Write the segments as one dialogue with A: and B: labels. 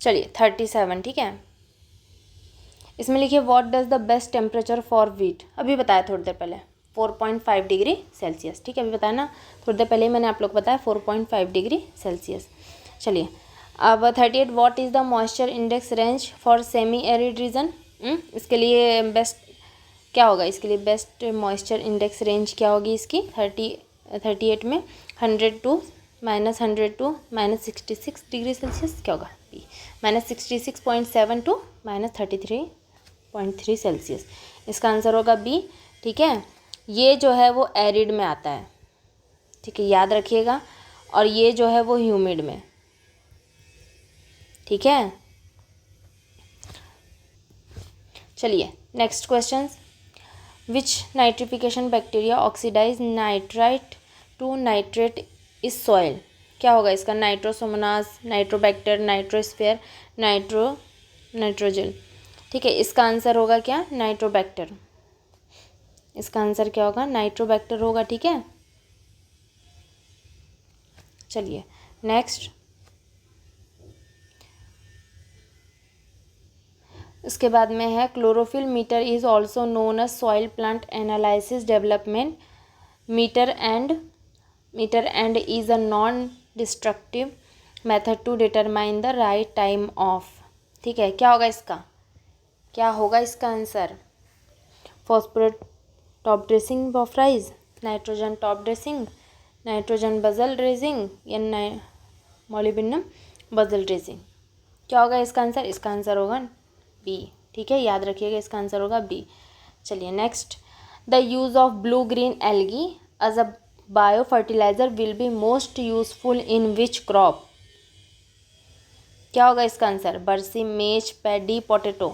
A: चलिए 37, ठीक है। इसमें लिखिए what does the best temperature for wheat. अभी बताया थोड़ी देर पहले 4.5 डिग्री सेल्सियस, ठीक है, अभी बताया ना थोड़ी देर पहले ही मैंने आप लोग को बताया 4.5 डिग्री सेल्सियस। चलिए अब 38 what is the moisture index range for semi arid region. इसके लिए बेस्ट क्या होगा, इसके लिए बेस्ट मॉइस्चर इंडेक्स रेंज क्या होगी इसकी 38 में 100 टू -100 टू -66 डिग्री सेल्सियस, क्या होगा बी -66.7 टू -33.3 सेल्सियस। इसका आंसर होगा बी, ठीक है। ये जो है वो एरिड में आता है, ठीक है, याद रखिएगा, और ये जो है वो ह्यूमिड में, ठीक है। चलिए next question, which nitrification bacteria oxidise nitrite to nitrate is soil. क्या होगा इसका, नाइट्रोसोमोनास, नाइट्रोबैक्टर, नाइट्रोस्फेयर, नाइट्रोजन, ठीक है। इसका आंसर होगा क्या, नाइट्रोबैक्टर। इसका आंसर क्या होगा, नाइट्रोबैक्टर होगा, ठीक है। चलिए नेक्स्ट, उसके बाद में है chlorophyll meter is also known as soil plant analysis development meter and is a non destructive method to determine the right time of, ठीक है। क्या होगा इसका, क्या होगा इसका answer, phosphate top dressing of rice, nitrogen top dressing, nitrogen basal dressing या molybdenum basal dressing. क्या होगा इसका आंसर, इसका आंसर होगा बी, ठीक है, याद रखिएगा, इसका आंसर होगा बी। चलिए next, the use of blue green algae as a bio fertiliser will be most useful in which crop. क्या होगा इसका आंसर, बरसी, मेज, पैडी, पोटैटो,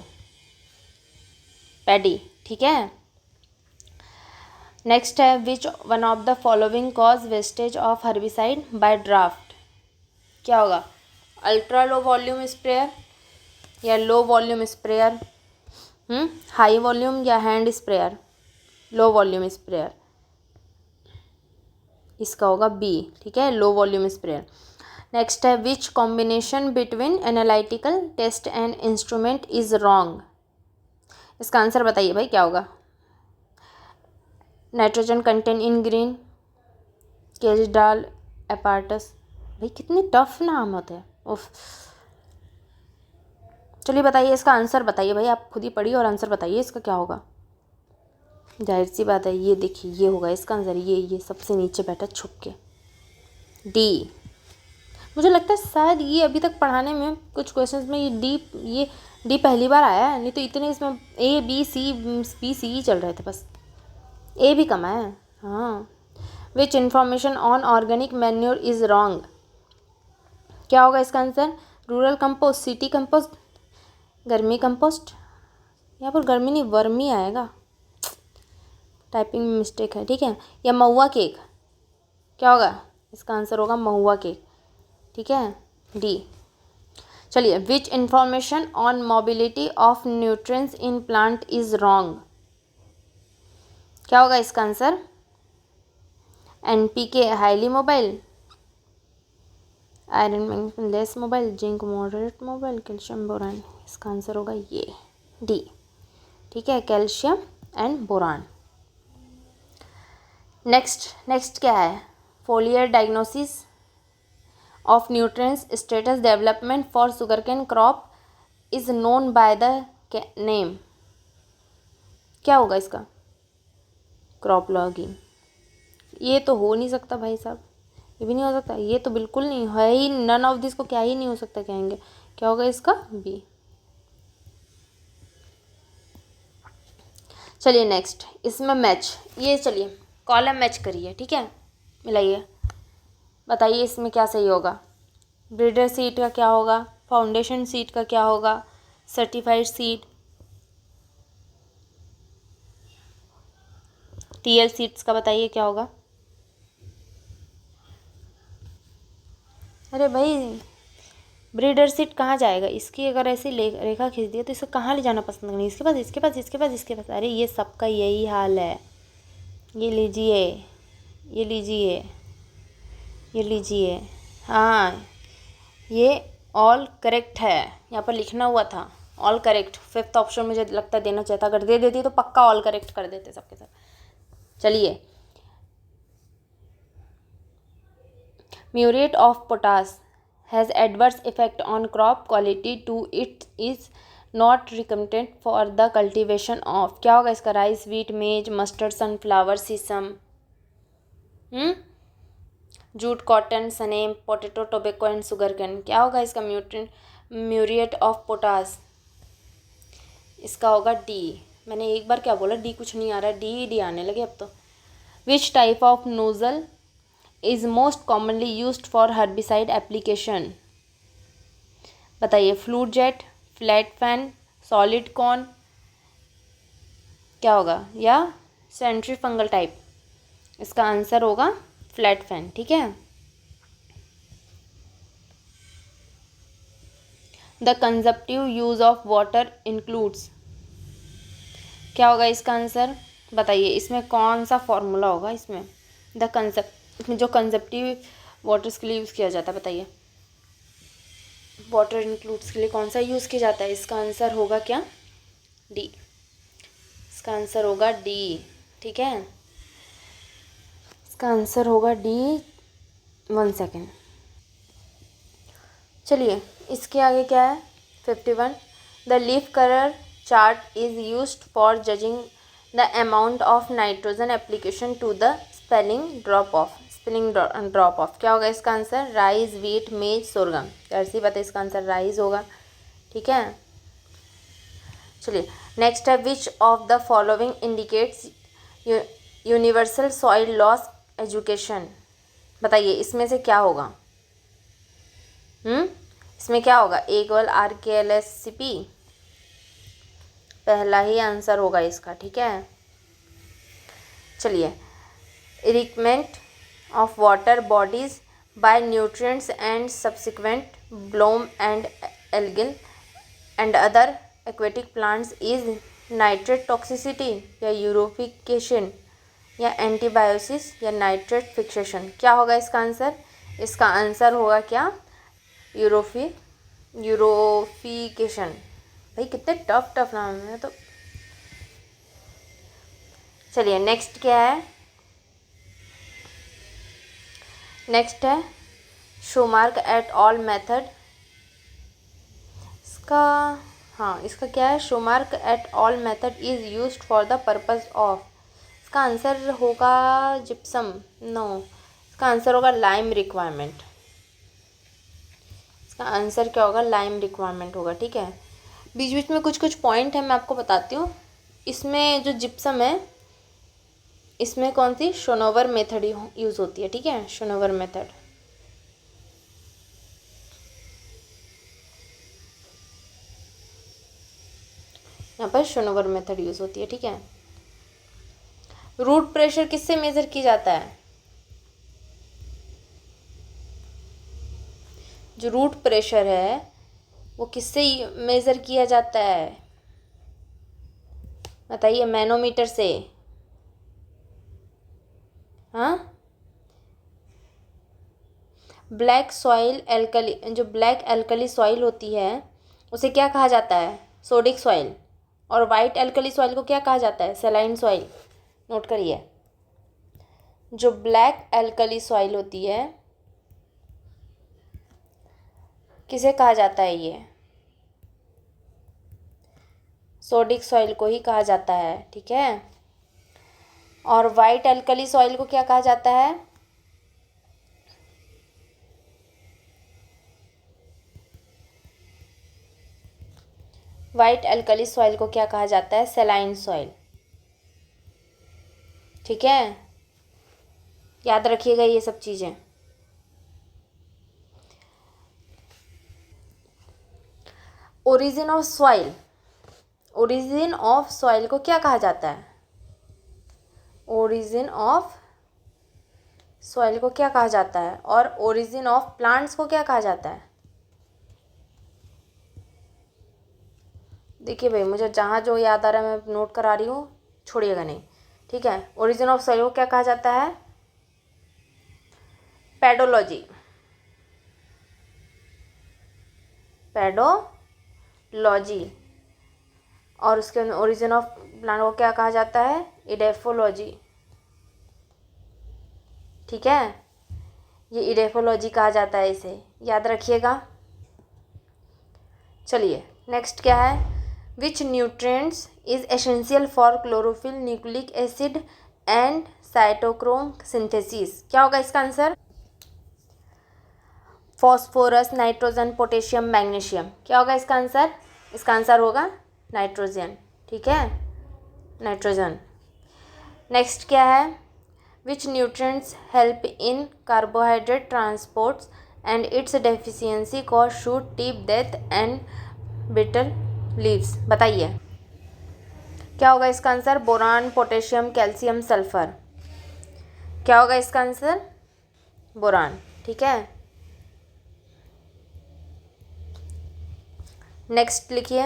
A: पैडी, ठीक है। नेक्स्ट है which one of the following cause wastage of herbicide by drift. क्या होगा, अल्ट्रा लो वॉल्यूम स्प्रेयर या low volume sprayer, high volume या hand sprayer, low volume sprayer, इसका होगा बी, ठीक है, लो वॉल्यूम स्प्रेयर। नेक्स्ट है which combination between analytical test and instrument is wrong. इसका आंसर बताइए भाई, क्या होगा, nitrogen content in green, Kjeldahl apparatus, भाई कितने टफ नाम होते हैं, उफ। चलिए बताइए इसका आंसर बताइए भाई, आप खुद ही पढ़िए और आंसर बताइए इसका क्या होगा। जाहिर सी बात है, ये देखिए ये होगा इसका आंसर, ये सबसे नीचे बैठा छुप के, डी। मुझे लगता है शायद ये अभी तक पढ़ाने में कुछ क्वेश्चंस में ये डी पहली बार आया है, नहीं तो इतने इसमें ए बी सी ही चल रहे थे, बस ए भी कम है। हाँ, विच information on organic manure is wrong. क्या होगा इसका answer, rural compost, city compost, गर्मी कंपोस्ट, यहाँ पर गर्मी नहीं वर्मी आएगा, टाइपिंग में मिस्टेक है, ठीक है, या महुआ केक। क्या होगा इसका आंसर होगा महुआ केक, ठीक है, डी। चलिए which information on mobility of nutrients in plant is wrong. क्या होगा इसका answer, NPK highly mobile, iron magnesium less mobile, zinc moderate mobile, calcium boron. इसका आंसर होगा ये डी, ठीक है, कैल्शियम एंड बोरान। नेक्स्ट क्या है, फोलियर diagnosis of nutrients status development for sugarcane crop is known by the name. क्या होगा इसका, क्रॉप लॉगिंग। ये तो हो नहीं सकता भाई साहब, ये भी नहीं हो सकता, ये तो बिल्कुल नहीं है ही, नन ऑफ दिस को क्या ही नहीं हो सकता कहेंगे। क्या होगा इसका, बी। चलिए नेक्स्ट, इसमें मैच, ये चलिए कॉलम मैच करिए, ठीक है, मिलाइए, बताइए इसमें क्या सही होगा, ब्रीडर सीड का क्या होगा, फाउंडेशन सीड का क्या होगा, सर्टिफाइड सीड, टीएल सीड्स का बताइए क्या होगा। अरे भाई ब्रीडर सीट कहाँ जाएगा, इसकी अगर ऐसी रेखा खींच दी तो इसे कहाँ ले जाना पसंद करेंगे, इसके पास इसके पास इसके पास इसके पास। अरे ये सबका यही हाल है, ये लीजिए ये लीजिए ये लीजिए, हाँ ये ऑल करेक्ट है, यहाँ पर लिखना हुआ था ऑल करेक्ट। फिफ्थ ऑप्शन मुझे लगता है देना चाहिए था, अगर दे देती तो पक्का ऑल करेक्ट कर देते सबके साथ। चलिए, muriate of potash has adverse effect on crop quality to it is not recommended for the cultivation of, क्या होगा इसका? Rice, wheat, maize, mustard, sunflower, sesame, jute, cotton, सनेम, potato, tobacco and sugarcane. क्या होगा इसका? Muriate of potash, इसका होगा D. मैंने एक बार क्या बोला, डी कुछ नहीं आ रहा, डी आने लगे अब तो। Which type of nozzle is most commonly used for herbicide application? बताइए, flood jet, flat fan, solid cone, क्या होगा, या सेंट्रीफंगल टाइप? इसका आंसर होगा फ्लैट फैन, ठीक है। The consumptive use of water includes, क्या होगा इसका आंसर? बताइए, इसमें कौन सा फॉर्मूला होगा? इसमें द कंजप्ट, जो कंजप्टिव वाटर्स के लिए यूज़ किया जाता है, बताइए वाटर इंक्लूड्स के लिए कौन सा यूज़ किया जाता है? इसका आंसर होगा क्या? डी। इसका आंसर होगा डी, ठीक है, इसका आंसर होगा डी। 1 सेकेंड, चलिए इसके आगे क्या है? 51, the leaf colour chart is used for judging the amount of nitrogen application to the spelling drop off, क्या होगा इसका answer? Rice, wheat, maize, sorghum. कैसी बात है, इसका आंसर राइस होगा, ठीक है। चलिए नेक्स्ट है, which of the following indicates universal soil loss education? बताइए इसमें से क्या होगा? इसमें क्या होगा? एगोल, RKLSCP, पहला ही आंसर होगा इसका, ठीक है। चलिए, enrichment of water bodies by nutrients and subsequent bloom and algal and other aquatic plants is nitrate toxicity, या यूरोफिकेशन, या एंटीबायोसिस, या नाइट्रेट फिक्सेशन? क्या होगा इसका आंसर? इसका आंसर होगा क्या? यूरोफिकेशन। भाई कितने टफ नाम है तो। चलिए नेक्स्ट क्या है? नेक्स्ट है शोमार्क एट ऑल मेथड, इसका, हाँ इसका क्या है? Shoemaker et al method is used for the purpose of, इसका आंसर होगा जिप्सम, नो, इसका आंसर होगा लाइम रिक्वायरमेंट। इसका आंसर क्या होगा? लाइम रिक्वायरमेंट होगा, ठीक है। बीच बीच में कुछ कुछ पॉइंट है, मैं आपको बताती हूँ। इसमें जो जिप्सम है, इसमें कौन सी? शोनोवर मेथड यूज़ होती है, ठीक है, शोनोवर मेथड। यहाँ पर शोनोवर मेथड यूज़ होती है, ठीक है। रूट प्रेशर किससे मेज़र किया जाता है? जो रूट प्रेशर है वो किससे मेज़र किया जाता है? बताइए, मैनोमीटर से, हाँ। ब्लैक सॉइल एल्कली, जो ब्लैक एल्कली सॉइल होती है उसे क्या कहा जाता है? Sodic soil. और वाइट एल्कली सॉइल को क्या कहा जाता है? Saline soil. नोट करिए, जो ब्लैक एल्कली सॉइल होती है किसे कहा जाता है? ये सोडिक सॉइल को ही कहा जाता है, ठीक है। और वाइट एल्कली सॉइल को क्या कहा जाता है? वाइट एल्कली सॉइल को क्या कहा जाता है? सलाइन सॉइल, ठीक है। याद रखिएगा ये सब चीज़ें। Origin of soil, origin of soil को क्या कहा जाता है? ओरिजिन ऑफ सॉइल को क्या कहा जाता है? और ओरिजिन ऑफ प्लांट्स को क्या कहा जाता है? देखिए भाई, मुझे जहाँ जो याद आ रहा है मैं नोट करा रही हूँ, छोड़िएगा नहीं, ठीक है। ओरिजिन ऑफ सॉइल को क्या कहा जाता है? पेडोलॉजी, पेडोलॉजी, और उसके ओरिजिन ऑफ प्लांट को क्या कहा जाता है? इडेफोलॉजी। ठीक है, ये इडेफोलॉजी कहा जाता है, इसे याद रखिएगा। चलिए नेक्स्ट क्या है? Which nutrients is essential for chlorophyll, nucleic acid and cytochrome synthesis? क्या होगा इसका answer? Phosphorus, nitrogen, potassium, magnesium. क्या होगा इसका आंसर? इसका आंसर होगा नाइट्रोजन। ठीक है, नाइट्रोजन। नेक्स्ट क्या है? Which nutrients help in carbohydrate transports and its deficiency cause shoot, tip, death and brittle leaves? बताइए क्या होगा इसका answer? Boron, potassium, calcium, sulphur. क्या होगा इसका आंसर? बोरान। ठीक है, नेक्स्ट लिखिए,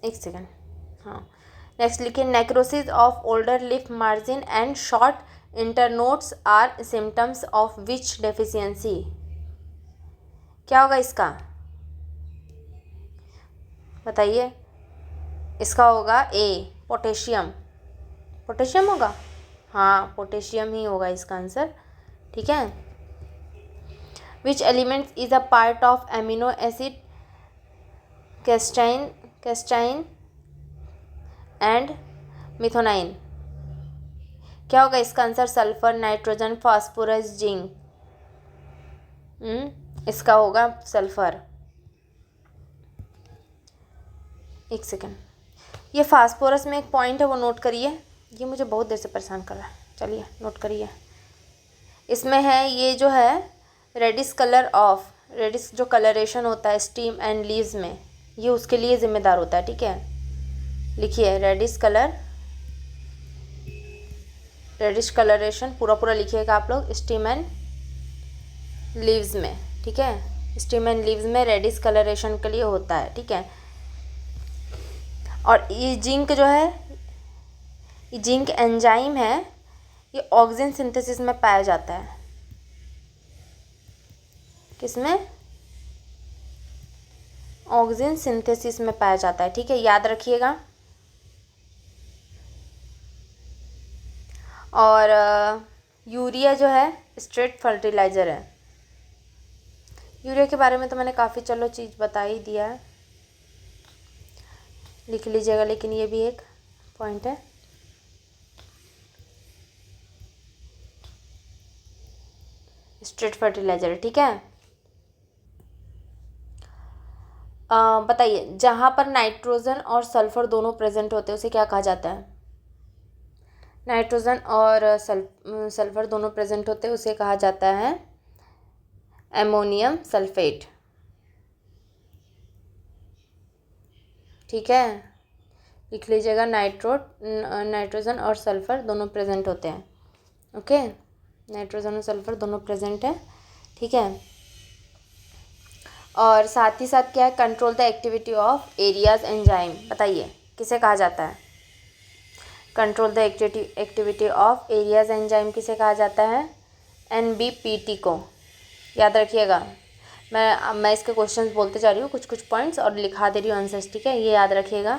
A: एक सेकेंड, हाँ नेक्स्ट लिखिए, necrosis of older leaf margin and short internodes are symptoms of which deficiency? क्या होगा इसका? बताइए। इसका होगा ए, पोटेशियम। पोटेशियम होगा, हाँ पोटेशियम ही होगा इसका आंसर। ठीक है, which element is a part of amino acid cysteine and methionine? क्या होगा इसका answer? Sulphur, nitrogen, phosphorus, zinc. इसका होगा सल्फर। एक सेकेंड, ये फास्फोरस में एक पॉइंट है वो नोट करिए, ये मुझे बहुत देर से परेशान कर रहा है। चलिए नोट करिए, इसमें है ये जो है रेडिश कलर ऑफ, रेडिश जो कलरेशन होता है स्टीम एंड लीव्स में, ये उसके लिए ज़िम्मेदार होता है। ठीक है, लिखिए रेडिश कलर, रेडिश कलरेशन पूरा पूरा लिखिएगा आप लोग, स्टीम एंड लीव्स में। ठीक है, स्टीम एंड लीव्स में रेडिश कलरेशन के लिए होता है। ठीक है, और ये जिंक जो है, ये जिंक एंजाइम है, ये ऑक्सीजन सिंथेसिस में पाया जाता है। किसमें? ऑक्सीजन सिंथेसिस में पाया जाता है। ठीक है, याद रखिएगा। और यूरिया जो है स्ट्रेट फर्टिलाइज़र है। यूरिया के बारे में तो मैंने काफ़ी चलो चीज़ बता ही दिया है, लिख लीजिएगा, लेकिन ये भी एक पॉइंट है। Straight fertiliser. ठीक है, बताइए, जहाँ पर नाइट्रोजन और सल्फर दोनों प्रेजेंट होते हैं उसे क्या कहा जाता है? नाइट्रोजन और सल्फर दोनों प्रेजेंट होते हैं उसे कहा जाता है एमोनियम सल्फेट। ठीक है, लिख लीजिएगा, नाइट्रोजन और सल्फर दोनों प्रेजेंट होते हैं। ओके, नाइट्रोजन और सल्फर दोनों प्रेजेंट है। ठीक है, और साथ ही साथ क्या है? Control the activity of areas enzyme. बताइए किसे कहा जाता है? Control the activity of areas enzyme किसे कहा जाता है? NBPT को। याद रखिएगा, मैं इसके क्वेश्चंस बोलते जा रही हूँ, कुछ पॉइंट्स, और लिखा दे रही हूँ आंसर्स। ठीक है, ये याद रखिएगा।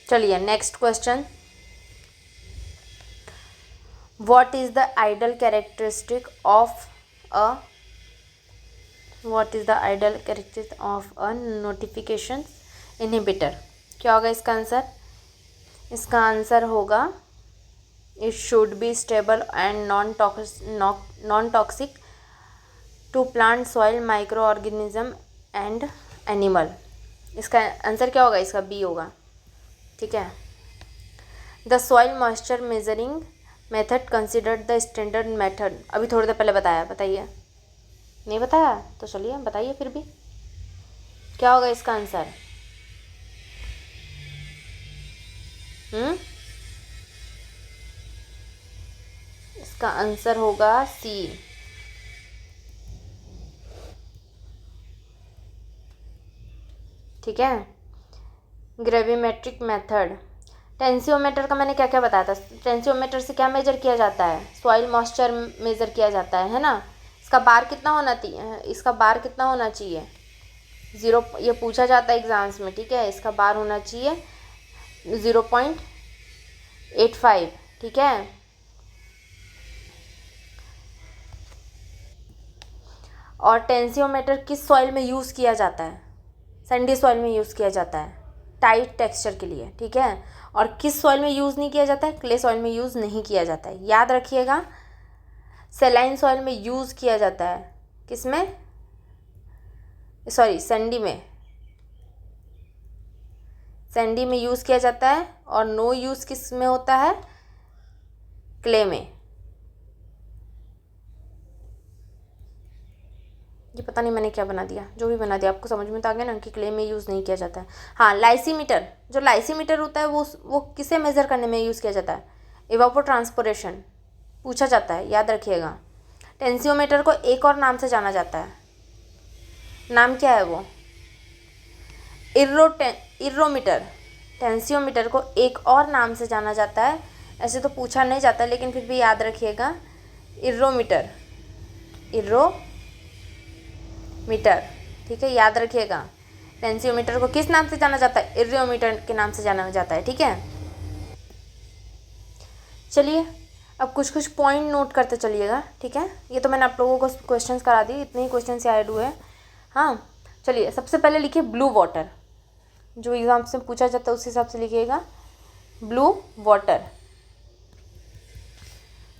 A: चलिए next question, what is the ideal characteristic of a notification inhibitor? क्या होगा इसका आंसर? इसका आंसर होगा it should be stable and non toxic to plant, soil, micro organism and animal. इसका आंसर क्या होगा? इसका बी होगा। ठीक है, the soil moisture measuring method considered the standard method. अभी थोड़ी देर पहले बताया, बताइए। नहीं बताया तो चलिए बताइए फिर भी, क्या होगा इसका आंसर? इसका आंसर होगा सी। ठीक है, ग्रेविमेट्रिक मेथड। टेंसियोमीटर का मैंने क्या क्या बताया था? टेंसियोमीटर से क्या मेजर किया जाता है? सॉइल मॉइस्चर मेजर किया जाता है ना। इसका बार कितना होना चाहिए, इसका बार कितना होना चाहिए 0, ये पूछा जाता है एग्जाम्स में, ठीक है। इसका बार होना चाहिए 0.85, ठीक है। और टेंसियोमीटर किस सॉइल में यूज़ किया जाता है, सैंडी सॉइल में यूज़ किया जाता है टाइट टेक्सचर के लिए, ठीक है। और किस सॉइल में यूज़ नहीं किया जाता है, क्ले सॉइल में यूज़ नहीं किया जाता है, याद रखिएगा। सेलाइन सॉइल में यूज़ किया जाता है, किस में, सॉरी सैंडी में, सैंडी में यूज़ किया जाता है। और नो यूज़ किस में होता है, क्ले में। ये पता नहीं मैंने क्या बना दिया, जो भी बना दिया आपको समझ में तो आ गया ना कि क्ले में यूज़ नहीं किया जाता है। हाँ, लाइसीमीटर, जो लाइसीमीटर होता है वो किसे मेज़र करने में यूज़ किया जाता है, इवापोट्रांसपिरेशन पूछा जाता है, याद रखिएगा। टेंसियोमीटर को एक और नाम से जाना जाता है, नाम क्या है वो, इर्रोमीटर। टेंसियोमीटर को एक और नाम से जाना जाता है, ऐसे तो पूछा नहीं जाता लेकिन फिर भी याद रखिएगा, इर्रोमीटर, मीटर, ठीक है, याद रखिएगा। टेंसियोमीटर को किस नाम से जाना जाता है, इर्रोमीटर के नाम से जाना जाता है, ठीक है। चलिए अब कुछ कुछ पॉइंट नोट करते चलिएगा, ठीक है। ये तो मैंने आप लोगों को क्वेश्चंस करा दी, इतने ही क्वेश्चन ऐड हुए हैं। हाँ चलिए, सबसे पहले लिखिए ब्लू वाटर, जो एग्जाम से पूछा जाता है उस हिसाब से लिखिएगा, blue water.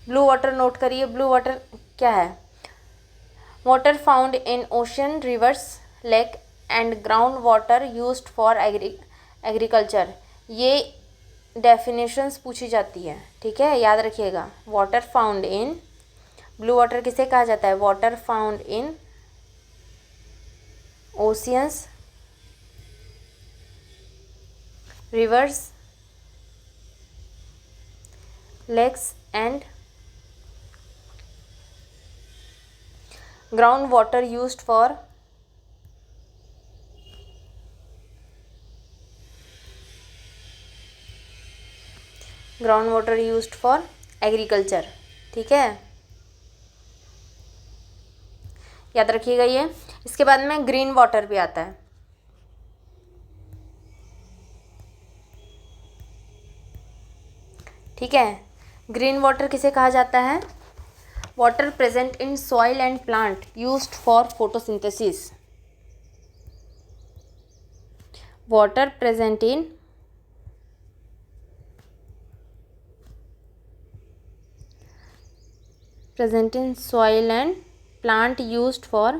A: Blue water note करिए, ब्लू वाटर क्या है, water found in ocean, rivers, lake and ground water used for agriculture. ये डेफिनेशंस पूछी जाती है, ठीक है, याद रखिएगा। Water found in, blue water किसे कहा जाता है, water found in oceans, rivers, lakes and ground water used for agriculture, ठीक है, याद रखिएगा ये। इसके बाद में ग्रीन वाटर भी आता है, ठीक है। ग्रीन वाटर किसे कहा जाता है, water present in soil and plant used for photosynthesis, water present in soil and plant used for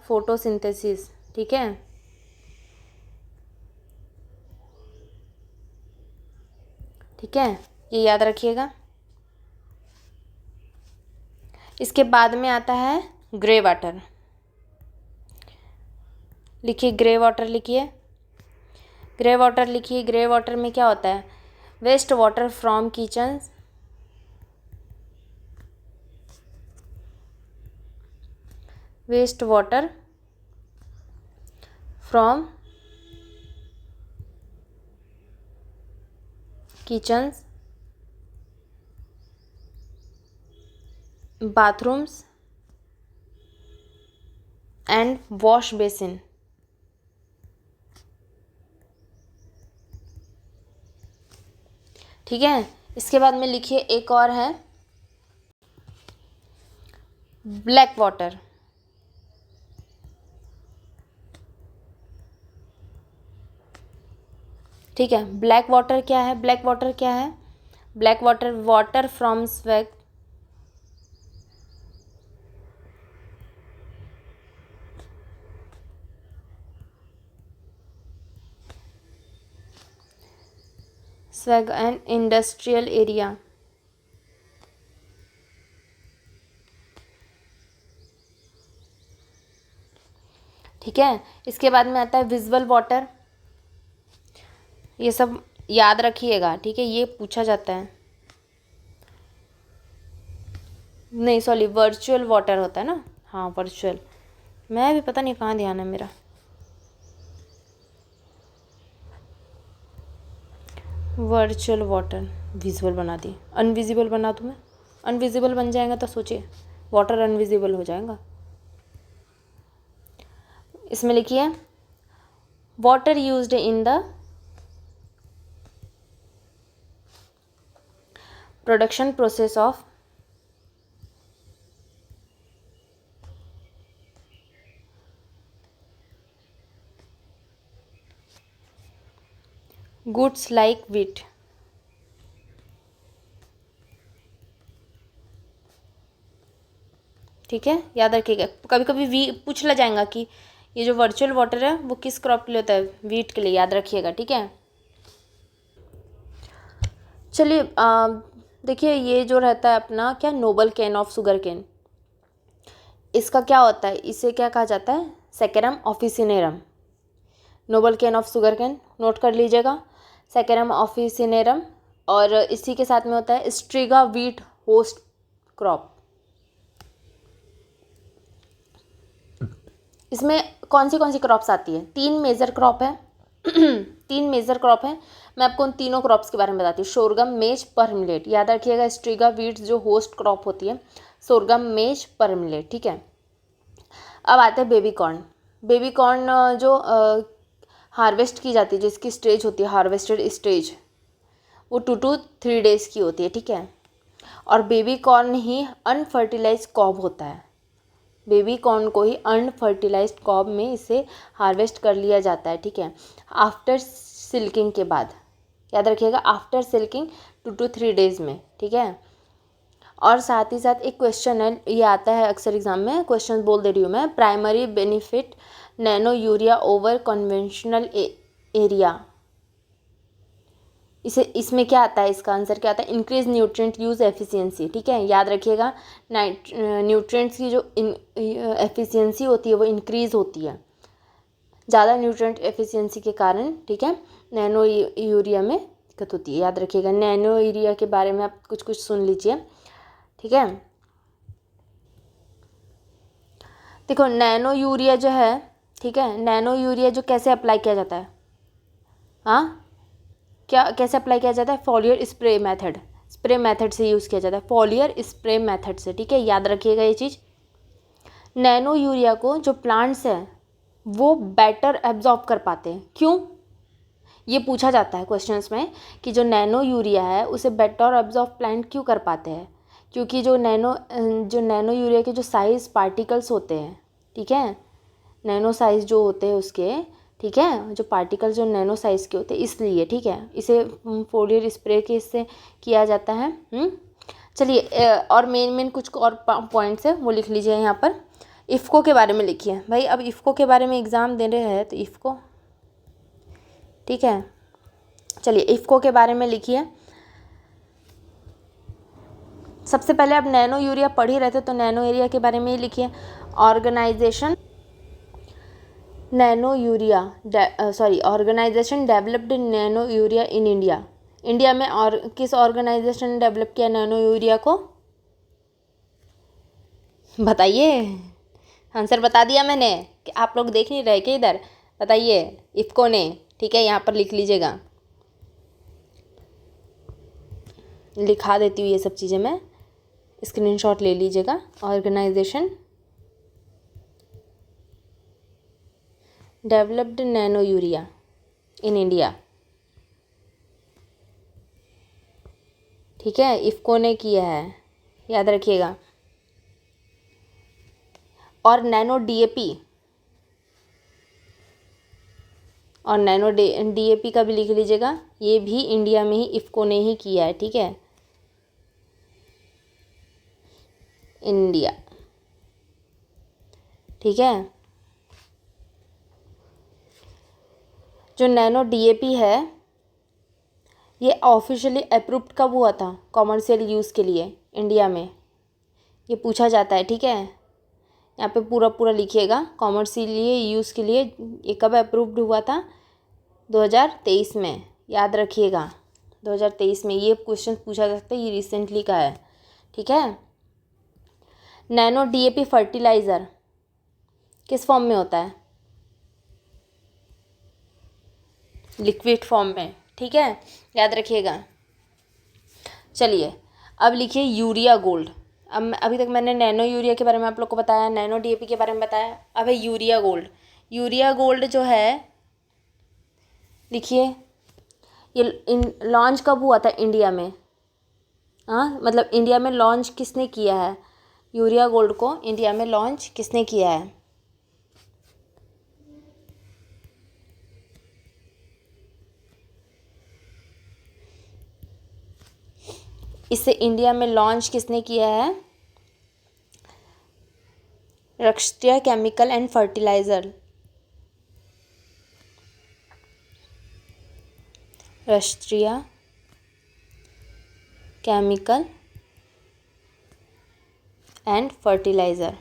A: photosynthesis, ठीक है। ठीक है, ये याद रखिएगा। इसके बाद में आता है ग्रे वाटर, लिखिए ग्रे वाटर, लिखिए ग्रे वाटर, लिखिए ग्रे वाटर में क्या होता है, waste water from kitchen, waste water from kitchens, bathrooms and wash basin, ठीक है। इसके बाद में लिखिए एक और है ब्लैक वाटर, ठीक है। ब्लैक वाटर क्या है, ब्लैक वाटर क्या है, black water, water from swag, swag and industrial area, ठीक है। इसके बाद में आता है विजुअल वाटर, ये सब याद रखिएगा, ठीक है, ये पूछा जाता है, नहीं सॉरी वर्चुअल वाटर होता है ना, हाँ वर्चुअल, मैं भी पता नहीं कहाँ ध्यान है मेरा, वर्चुअल वाटर, विजुअल बना दी, अनविजिबल बना दूँ मैं? अनविजिबल बन जाएगा तो सोचिए, वाटर अनविजिबल हो जाएगा। इसमें लिखिए water used in the production process of goods like wheat. ठीक है, याद रखिएगा। कभी कभी वी पूछ ला जाएगा कि ये जो वर्चुअल वाटर है वो किस क्रॉप के लिए होता है, व्हीट के लिए, याद रखिएगा। ठीक है, चलिए देखिए ये जो रहता है अपना क्या, noble cane of sugar cane, इसका क्या होता है, इसे क्या कहा जाता है, Saccharum officinarum. Noble cane of sugar cane note कर लीजिएगा, सेकेरम ऑफिसिनेरम। और इसी के साथ में होता है स्ट्रिगा व्हीट होस्ट क्रॉप। इसमें कौन सी क्रॉप्स आती है, 3 मेजर क्रॉप है 3 मेजर क्रॉप है। मैं आपको उन तीनों क्रॉप्स के बारे में बताती हूँ, सोरगम, मेज, पर मिलेट। याद रखिएगा, स्ट्रिगा व्हीट जो होस्ट क्रॉप होती है, सोरगम, मेज, पर मिलेट। ठीक है, अब आते हैं बेबी कॉर्न। बेबी कॉर्न जो हार्वेस्ट की जाती है, जिसकी स्टेज होती है हार्वेस्टेड स्टेज, वो 2 to 3 डेज़ की होती है। ठीक है, और बेबी कॉर्न ही अनफर्टिलाइज कॉब होता है। बेबी कॉर्न को ही अनफर्टिलाइज्ड कॉब में इसे हार्वेस्ट कर लिया जाता है। ठीक है, आफ्टर सिल्किंग के बाद, याद रखिएगा, आफ्टर सिल्किंग 2 to 3 डेज़ में। ठीक है, और साथ ही साथ एक क्वेश्चन है, ये आता है अक्सर एग्जाम में, क्वेश्चन बोल दे रही हूँ मैं, primary benefit nano urea over conventional area. इसमें क्या आता है, इसका आंसर क्या आता है, इंक्रीज न्यूट्रिएंट यूज एफिशिएंसी। ठीक है, याद रखिएगा, न्यूट्रिएंट्स की जो एफिशिएंसी होती है वो इंक्रीज होती है ज़्यादा न्यूट्रिएंट एफिशिएंसी के कारण। ठीक है, नैनो यूरिया में दिक्कत होती है, याद रखिएगा। नैनो यूरिया के बारे में आप कुछ कुछ सुन लीजिए। ठीक है, देखो नैनो यूरिया जो है, ठीक है, नैनो यूरिया जो कैसे अप्लाई किया जाता है, हाँ, क्या कैसे अप्लाई किया जाता है, foliar spray method, spray method से यूज़ किया जाता है, फॉलियर स्प्रे मेथड से। ठीक है, याद रखिएगा ये चीज़। नैनो यूरिया को जो प्लांट्स हैं वो बेटर एब्जॉर्ब कर पाते हैं, क्यों, ये पूछा जाता है क्वेश्चंस में कि जो नैनो यूरिया है उसे बेटर एब्जॉर्ब प्लांट क्यों कर पाते हैं, क्योंकि जो नैनो यूरिया के जो साइज पार्टिकल्स होते हैं, ठीक है, नैनो साइज़ जो होते हैं उसके, ठीक है, जो पार्टिकल्स जो नैनो साइज़ के होते हैं, इसलिए। ठीक है, इसे फोलियर स्प्रे के इससे किया जाता है। चलिए और मेन कुछ और पॉइंट्स है वो लिख लीजिए यहाँ पर। इफ़को के बारे में लिखिए भाई, अब इफ़को के बारे में एग्ज़ाम दे रहे हैं तो इफ़को, ठीक है, चलिए इफ़को के बारे में लिखिए। सबसे पहले आप नैनो यूरिया पढ़ ही रहे थे तो नैनो यूरिया के बारे में ही लिखिए। Organisation organisation developed nano urea in India. India में और किस ऑर्गेनाइजेशन ने डेवलप किया नैनो यूरिया को, बताइए। आंसर बता दिया मैंने कि आप लोग देख नहीं रहे क्या इधर, बताइए, इफ़को ने। ठीक है, यहाँ पर लिख लीजिएगा, लिखा देती हूँ ये सब चीज़ें मैं, स्क्रीनशॉट ले लीजिएगा। Organisation developed nano urea in India, ठीक है, इफ़को ने किया है, याद रखिएगा। और नैनो डीएपी, और नैनो डीएपी का भी लिख लीजिएगा, ये भी इंडिया में ही इफ़को ने ही किया है। ठीक है, इंडिया, ठीक है। जो नैनो डीएपी है ये ऑफिशियली अप्रूव्ड कब हुआ था कॉमर्शियल यूज़ के लिए इंडिया में, ये पूछा जाता है। ठीक है, यहाँ पे पूरा पूरा लिखिएगा, कॉमर्शियली यूज़ के लिए ये कब अप्रूव्ड हुआ था, 2023 में, याद रखिएगा। 2023 में ये क्वेश्चन पूछा जा सकता है, ये रिसेंटली का है। ठीक है, नैनो डीएपी फर्टिलाइज़र किस फॉर्म में होता है, लिक्विड फॉर्म में। ठीक है, याद रखिएगा। चलिए अब लिखिए यूरिया गोल्ड। अब अभी तक मैंने नैनो यूरिया के बारे में आप लोग को बताया, नैनो डीएपी के बारे में बताया, अब है यूरिया गोल्ड। यूरिया गोल्ड जो है लिखिए, ये लॉन्च कब हुआ था इंडिया में? हाँ, मतलब इंडिया में लॉन्च किसने किया है? यूरिया गोल्ड को इंडिया में लॉन्च किसने किया है? इसे इंडिया में लॉन्च किसने किया है? राष्ट्रीय केमिकल एंड फर्टिलाइजर, राष्ट्रीय केमिकल एंड फर्टिलाइजर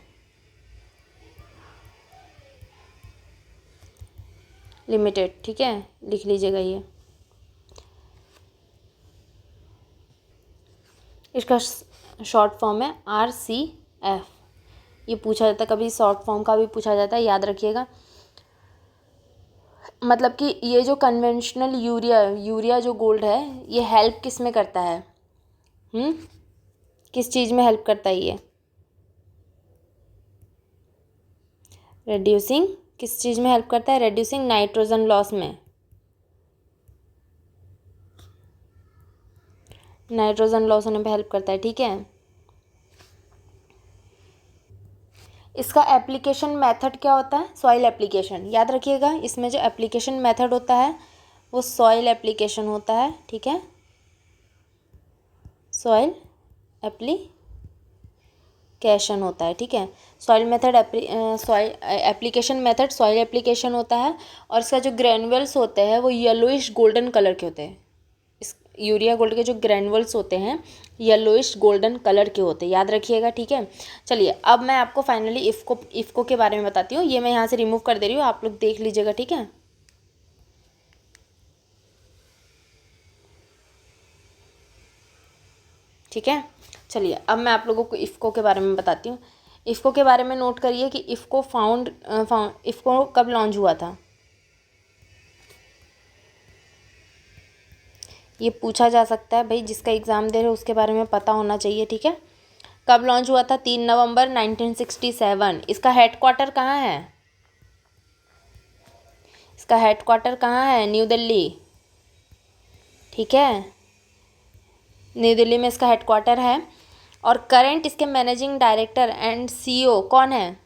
A: लिमिटेड। ठीक है, लिख लीजिएगा ये। इसका शॉर्ट फॉर्म है RCF। ये पूछा जाता है, कभी शॉर्ट फॉर्म का भी पूछा जाता है, याद रखिएगा। मतलब कि ये जो कन्वेंशनल यूरिया जो गोल्ड है, ये हेल्प किस में करता है? किस चीज़ में हेल्प करता है ये? रेड्यूसिंग, किस चीज़ में हेल्प करता है? रेड्यूसिंग नाइट्रोजन लॉस में, नाइट्रोजन लॉस होने पे हेल्प करता है। ठीक है, इसका एप्लीकेशन मेथड क्या होता है? Soil application. याद रखिएगा, इसमें जो एप्लीकेशन मेथड होता है वो सॉइल एप्लीकेशन होता है। ठीक है, सॉइल एप्लीकेशन होता है। ठीक है, soil method soil application method soil application होता है। और इसका जो ग्रैन्युअल्स होते हैं वो येलोइश गोल्डन कलर के होते हैं। इस यूरिया गोल्ड के जो ग्रैन्युअल्स होते हैं येलोइश गोल्डन कलर के होते हैं, याद रखिएगा। ठीक है, चलिए अब मैं आपको फाइनली इफ़को के बारे में बताती हूँ। ये मैं यहाँ से रिमूव कर दे रही हूँ, आप लोग देख लीजिएगा। ठीक है, ठीक है, चलिए अब मैं आप लोगों को इफ़को के बारे में बताती हूँ। इफ़को के बारे में नोट करिए कि इफ़को कब लॉन्च हुआ था। ये पूछा जा सकता है भाई, जिसका एग्ज़ाम दे रहे हो उसके बारे में पता होना चाहिए। ठीक है, कब लॉन्च हुआ था? 3 नवंबर 1967। इसका हेडक्वार्टर कहाँ है? इसका हेडक्वार्टर कहाँ है? न्यू दिल्ली। ठीक है, न्यू दिल्ली में इसका हेडक्वार्टर है। और करंट इसके मैनेजिंग डायरेक्टर एंड CEO कौन है?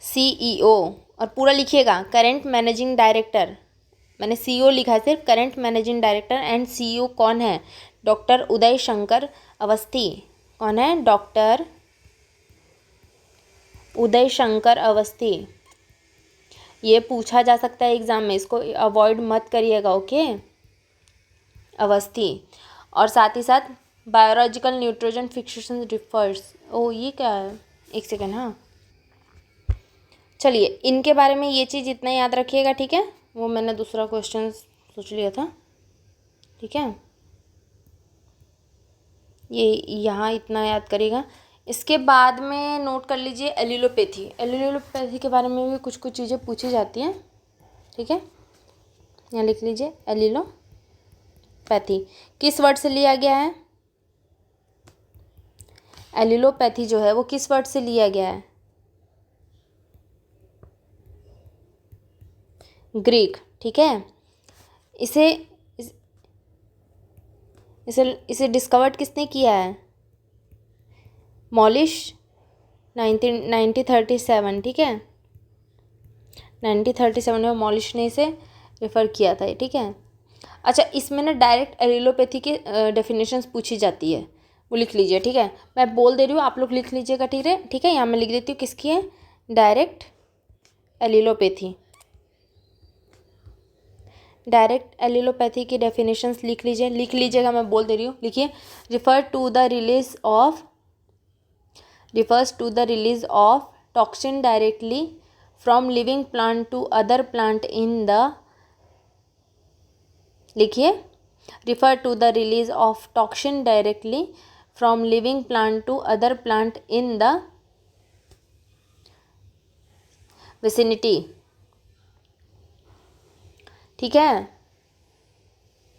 A: CEO। और पूरा लिखिएगा, करंट मैनेजिंग डायरेक्टर, मैंने CEO लिखा है सिर्फ, current managing director and CEO कौन है? डॉक्टर उदय शंकर अवस्थी। कौन है? डॉक्टर उदय शंकर अवस्थी। ये पूछा जा सकता है एग्ज़ाम में, इसको अवॉइड मत करिएगा। ओके, अवस्थी। और साथ ही साथ बायोलॉजिकल न्यूट्रोजन फिक्सेशन रिफर्स, ओ ये क्या है? एक सेकेंड, हाँ, चलिए इनके बारे में ये चीज़ इतना याद रखिएगा। ठीक है, वो मैंने दूसरा क्वेश्चन सोच लिया था। ठीक है, ये यहाँ इतना याद करिएगा। इसके बाद में नोट कर लीजिए एलिलोपैथी। एलिलोपैथी के बारे में भी कुछ कुछ चीज़ें पूछी जाती हैं। ठीक है, यहाँ लिख लीजिए एलिलोपैथी किस वर्ड से लिया गया है? एलिलोपैथी जो है वो किस वर्ड से लिया गया है? ग्रीक। ठीक है, इसे इसे इसे डिस्कवर्ड किसने किया है? मॉलिश, 1937। ठीक है, 1937 में मॉलिश ने इसे रेफ़र किया था। ठीक है, अच्छा इसमें ना डायरेक्ट एलिलोपैथी के डेफिनेशंस पूछी जाती है, वो लिख लीजिए। ठीक है, मैं बोल दे रही हूँ, आप लोग लिख लीजिएगा। ठीक है, ठीक है, यहाँ मैं लिख देती हूँ किसकी है, डायरेक्ट एलिलोपैथी। डायरेक्ट एलिलोपैथी की डेफिनेशंस लिख लीजिएगा, मैं बोल दे रही हूँ, लिखिए। refers to the release of toxin directly from living plant to other plant in the, लिखिए, refer to the release of toxin directly from living plant to other plant in the vicinity। ठीक है,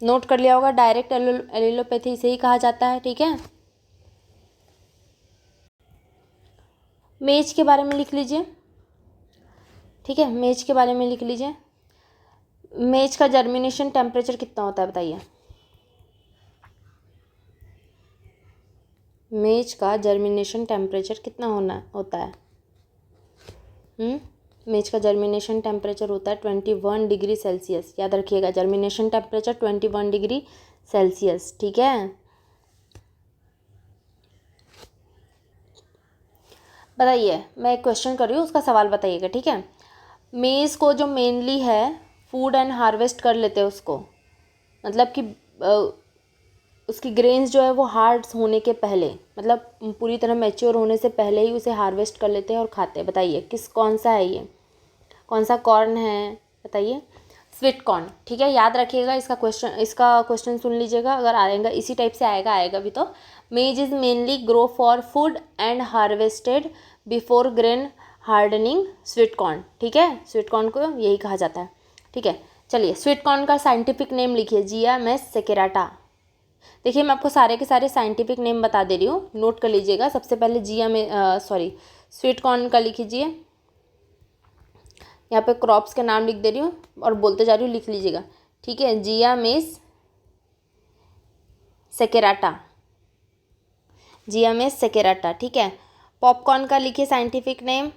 A: note कर लिया होगा, direct allelopathy इसे ही कहा जाता है। ठीक है, मेज के बारे में लिख लीजिए। ठीक है, मेज के बारे में लिख लीजिए। मेज का जर्मिनेशन टेम्परेचर कितना होता है बताइए। मेज का जर्मिनेशन टेम्परेचर कितना होता है? मेज का जर्मिनेशन टेम्परेचर होता है 21 डिग्री सेल्सियस। याद रखिएगा, जर्मिनेशन टेम्परेचर 21 डिग्री सेल्सियस। ठीक है, बताइए, मैं एक क्वेश्चन कर रही हूँ, उसका सवाल बताइएगा। ठीक है, मेज को जो मेनली है फूड एंड हार्वेस्ट कर लेते हैं उसको, मतलब कि उसकी ग्रेन्स जो है वो हार्ड होने के पहले, मतलब पूरी तरह मैच्योर होने से पहले ही उसे हार्वेस्ट कर लेते हैं और खाते हैं। बताइए कौन सा है ये, कौन सा कॉर्न है बताइए। Sweet corn. ठीक है, याद रखिएगा, इसका क्वेश्चन सुन लीजिएगा, अगर आएगा इसी टाइप से आएगा भी तो। मेज is mainly grow for food and harvested before grain hardening sweet corn. ठीक है, स्वीट कॉर्न को यही कहा जाता है। ठीक है, चलिए, स्वीट कॉर्न का साइंटिफिक नेम लिखिए, जिया मेस सेकेराटा। देखिए, मैं आपको सारे के सारे साइंटिफिक नेम बता दे रही हूँ, नोट कर लीजिएगा। सबसे पहले स्वीट कॉर्न का लिखिए, यहाँ पे क्रॉप्स के नाम लिख दे रही हूँ और बोलते जा रही हूँ, लिख लीजिएगा। ठीक है, जिया मेस सेकेराटा, जिया मेस सेकेराटा। ठीक है, पॉपकॉर्न का लिखिए साइंटिफिक नेम।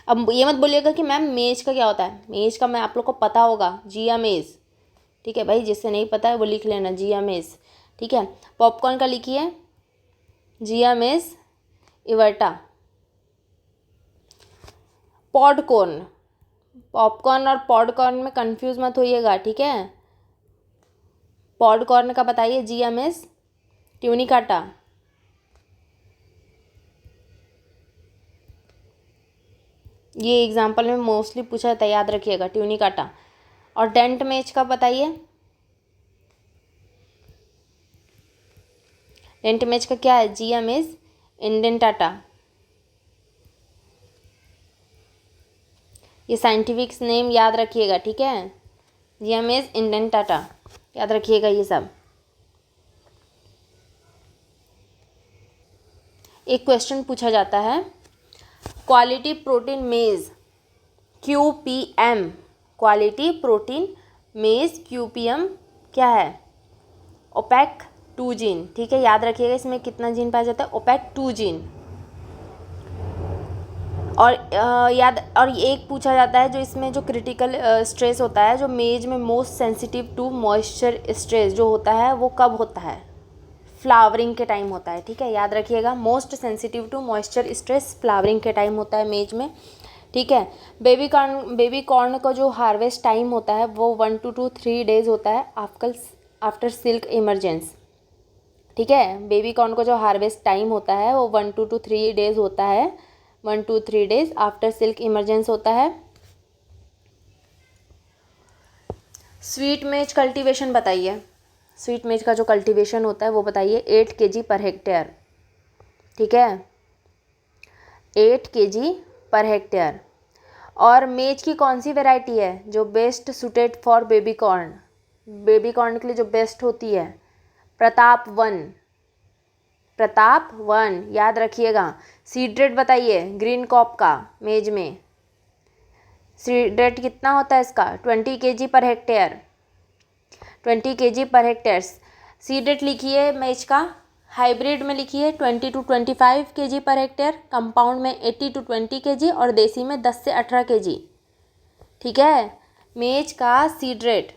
A: अब ये मत बोलिएगा कि मैम मेज का क्या होता है, मेज का मैं आप लोग को पता होगा, जिया मेज। ठीक है भाई, जिससे नहीं पता है वो लिख लेना, जिया मेज। ठीक है, पॉपकॉर्न का लिखिए जिया मेस इवर्टा। पॉडकॉर्न, पॉपकॉर्न और पॉडकॉर्न में कंफ्यूज मत होइएगा। ठीक है, पॉडकॉर्न का बताइए, जिया मेस ट्यूनिकाटा। ये एग्जाम्पल में मोस्टली पूछा जाता है, याद रखिएगा, ट्यूनिकाटा। और डेंट मेज का बताइए, डेंट मेज का क्या है, जिया मेज इंडेंटाटा। ये साइंटिफिक नेम याद रखिएगा। ठीक है, जिया मेज इंडेंटाटा, याद रखिएगा ये सब। एक क्वेश्चन पूछा जाता है, क्वालिटी प्रोटीन मेज QPM, क्वालिटी प्रोटीन मेज QPM क्या है, ओपेक 2 जीन। ठीक है, याद रखिएगा, इसमें कितना जीन पाया जाता है, ओपेक 2 जीन। और और एक पूछा जाता है, जो इसमें जो क्रिटिकल स्ट्रेस होता है, जो मेज में most sensitive to moisture stress जो होता है वो कब होता है, फ्लावरिंग के टाइम होता है। ठीक है, याद रखिएगा, most sensitive to moisture stress flowering के टाइम होता है मेज में। ठीक है, बेबी कॉर्न का जो हार्वेस्ट टाइम होता है वो 1 to 3 डेज होता है आफ्टर सिल्क इमरजेंस। ठीक है, बेबी कॉर्न का जो हार्वेस्ट टाइम होता है वो 1 to 3 डेज होता है, 1 to 3 days after silk emergence होता है। स्वीट मेज कल्टीवेशन बताइए, स्वीट मेज का जो कल्टीवेशन होता है वो बताइए, 8 kg पर हेक्टेयर। ठीक है, 8 kg पर हेक्टेयर। और मेज की कौन सी वैरायटी है जो best suited for baby corn, baby corn के लिए जो बेस्ट होती है, प्रताप 1, प्रताप 1, याद रखिएगा। सीड रेट बताइए ग्रीन कॉप का मेज में, सीड रेट कितना होता है इसका, 20 kg per hectare, 20 kg per hectare. Seed rate लिखिए मेज का, हाइब्रिड में लिखिए 20 to 25 kg per hectare, compound में 80 to 20 kg और देसी में 10 से 18 kg। ठीक है, मेज का सीड रेट।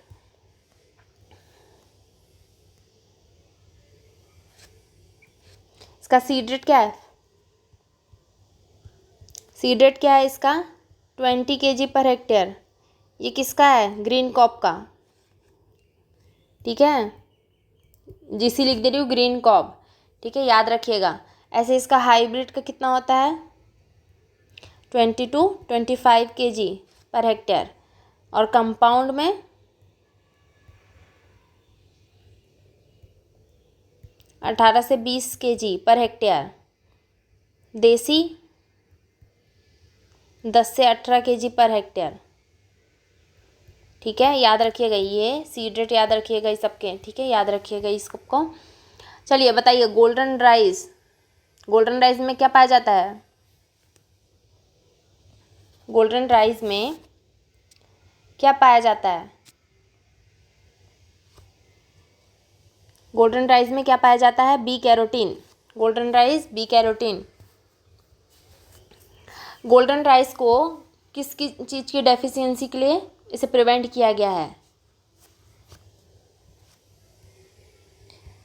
A: इसका सीड रेट क्या है, सीड रेट क्या है इसका, 20 kg पर हेक्टेयर। ये किसका है, ग्रीन कॉप का। ठीक है, जीसी लिख दे रही हूँ, ग्रीन कॉप। ठीक है, याद रखिएगा। ऐसे इसका हाइब्रिड का कितना होता है, 20 to 25 kg पर हेक्टेयर, और कंपाउंड में 18 से 20 kg पर हेक्टेयर, देसी 10 से 18 kg पर हेक्टेयर। ठीक है, याद रखिएगा ये सीड्रेट, याद रखिएगा इस सबके, ठीक है, याद रखिएगा इस सबको। चलिए बताइए, गोल्डन राइस, गोल्डन राइस में क्या पाया जाता है? गोल्डन राइस में क्या पाया जाता है? गोल्डन राइस में क्या पाया जाता है? B carotene. Golden rice, B carotene. Golden rice को किस चीज़ की डेफिशिएंसी के लिए इसे प्रिवेंट किया गया है?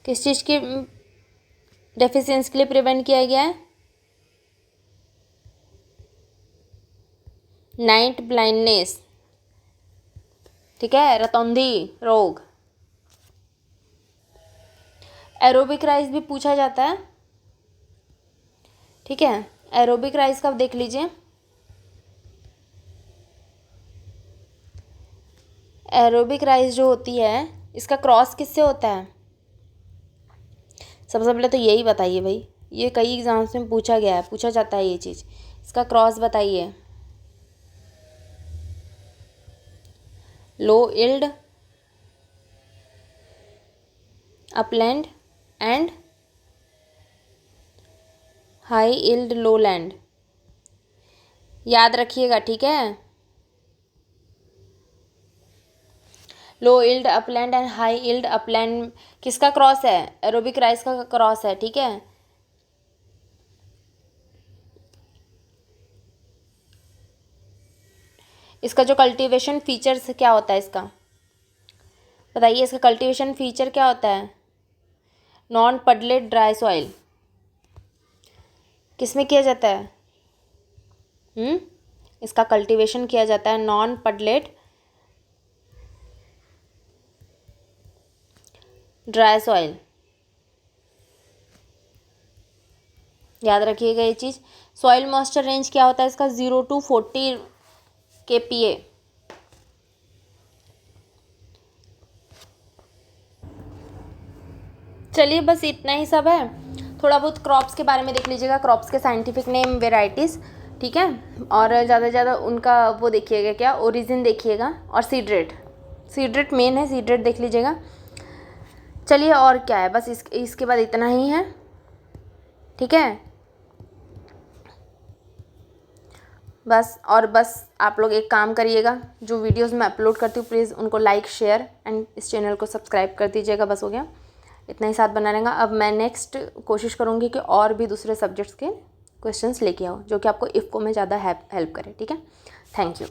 A: किस चीज़ की डेफिशिएंसी के लिए प्रिवेंट किया गया है? नाइट ब्लाइंडनेस, ठीक है, रतौंधी रोग। एरोबिक राइस भी पूछा जाता है, ठीक है, एरोबिक राइस का देख लीजिए। एरोबिक राइस जो होती है इसका क्रॉस किससे होता है? सबसे पहले तो यही बताइए भाई, ये कई एग्जाम्स में पूछा गया है, पूछा जाता है ये चीज़, इसका क्रॉस बताइए। Low yield upland and high yield lowland, याद रखिएगा, ठीक है। Low yield upland and high yield upland किसका क्रॉस है? एरोबिक राइस का क्रॉस है, ठीक है। इसका जो कल्टीवेशन फीचर्स क्या होता है इसका बताइए, इसका कल्टीवेशन फीचर क्या होता है? नॉन पडलेट ड्राई सॉइल किसमें किया जाता है? इसका कल्टीवेशन किया जाता है नॉन पडलेट ड्राई सॉइल, याद रखिएगा ये चीज़। सॉइल मॉइस्चर रेंज क्या होता है इसका? 0 to 40 kPa। चलिए बस इतना ही सब है। थोड़ा बहुत क्रॉप्स के बारे में देख लीजिएगा, क्रॉप्स के साइंटिफिक नेम, वेराइटीज़, ठीक है, और ज़्यादा से ज़्यादा उनका वो देखिएगा, क्या ओरिजिन देखिएगा, और seed rate, seed rate main है, सीड रेट देख लीजिएगा। चलिए और क्या है, बस इसके बाद इतना ही है, ठीक है। बस और बस आप लोग एक काम करिएगा, जो वीडियोस मैं अपलोड करती हूँ प्लीज़ उनको लाइक, शेयर एंड इस चैनल को सब्सक्राइब कर दीजिएगा। बस हो गया, इतना ही साथ बना रहेगा। अब मैं नेक्स्ट कोशिश करूँगी कि और भी दूसरे सब्जेक्ट्स के क्वेश्चंस लेके आओ जो कि आपको इफ़को में ज़्यादा हेल्प करे, ठीक है। Thank you.